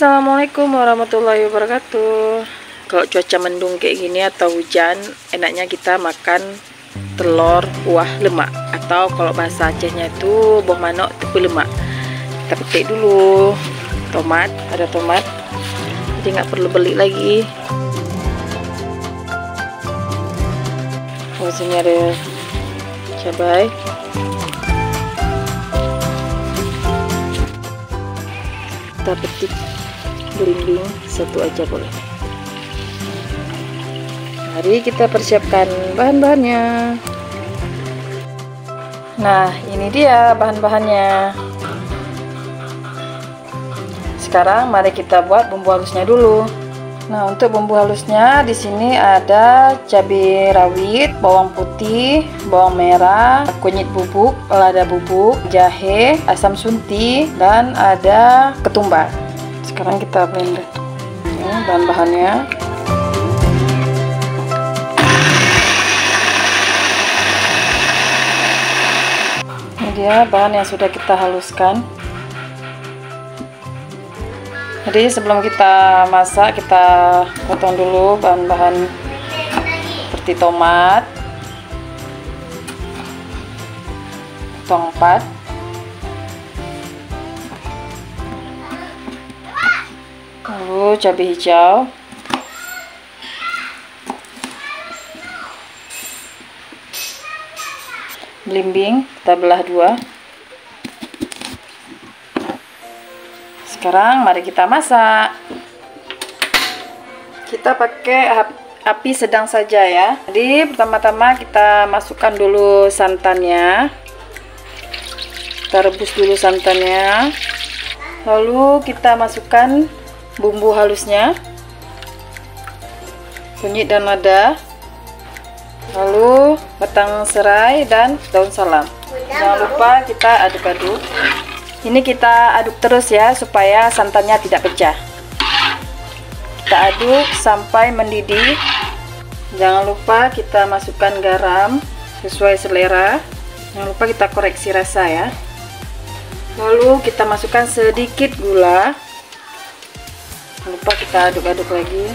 Assalamualaikum warahmatullahi wabarakatuh. Kalau cuaca mendung kayak gini atau hujan, enaknya kita makan telur kuah lemak, atau kalau bahasa Acehnya itu boh manok tepu lemak. Kita petik dulu tomat, ada tomat, jadi nggak perlu beli lagi. Oh, sini ada cabai. Kita petik belimbing satu aja boleh. Mari kita persiapkan bahan-bahannya. Nah, ini dia bahan-bahannya. Sekarang mari kita buat bumbu halusnya dulu. Nah, untuk bumbu halusnya di sini ada cabai rawit, bawang putih, bawang merah, kunyit bubuk, lada bubuk, jahe, asam sunti, dan ada ketumbar. Sekarang kita blender. Ini bahan-bahannya. Ini dia bahan yang sudah kita haluskan. Jadi sebelum kita masak, kita potong dulu bahan-bahan seperti tomat, potong 4, lalu cabai hijau, belimbing kita belah 2. Sekarang mari kita masak. Kita pakai api sedang saja ya. Jadi pertama-tama kita masukkan dulu santannya. Kita rebus dulu santannya. Lalu kita masukkan bumbu halusnya, kunyit dan lada, lalu batang serai dan daun salam. Jangan lupa kita aduk-aduk. Ini kita aduk terus ya, supaya santannya tidak pecah. Kita aduk sampai mendidih. Jangan lupa kita masukkan garam sesuai selera. Jangan lupa kita koreksi rasa ya. Lalu kita masukkan sedikit gula. Jangan lupa kita aduk-aduk lagi.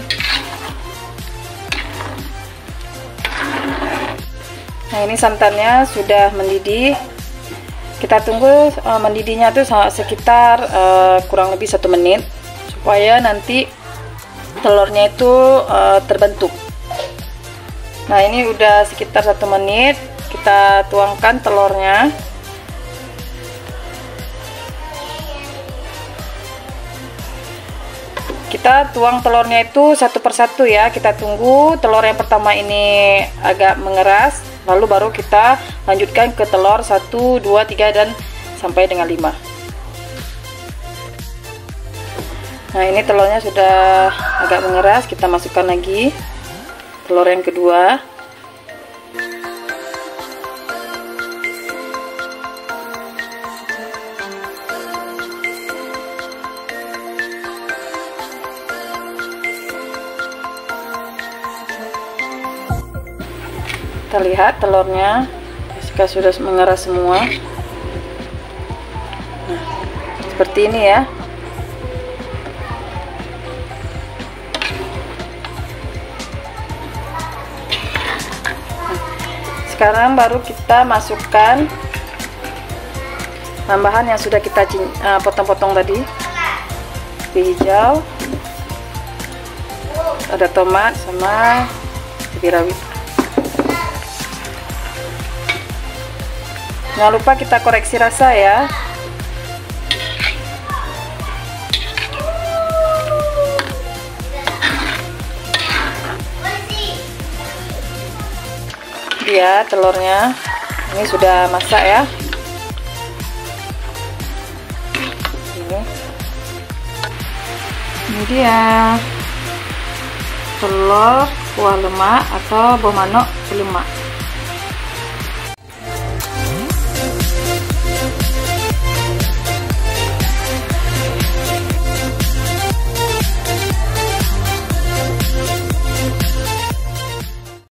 Nah, ini santannya sudah mendidih. Kita tunggu mendidihnya tuh sekitar kurang lebih 1 menit, supaya nanti telurnya itu terbentuk. Nah, ini udah sekitar 1 menit. Kita tuangkan telurnya. Kita tuang telurnya itu satu persatu ya. Kita tunggu telur yang pertama ini agak mengeras, lalu baru kita lanjutkan ke telur 1, 2, 3 dan sampai dengan 5. Nah, ini telurnya sudah agak mengeras. Kita masukkan lagi telur yang kedua. Kita lihat telurnya sudah mengeras semua. Nah, seperti ini ya. Sekarang baru kita masukkan bahan-bahan yang sudah kita potong-potong tadi. Cabai hijau, ada tomat sama cabai rawit. Jangan lupa kita koreksi rasa ya. Dia telurnya ini sudah masak ya. Ini dia telur kuah lemak atau boh manok lemak.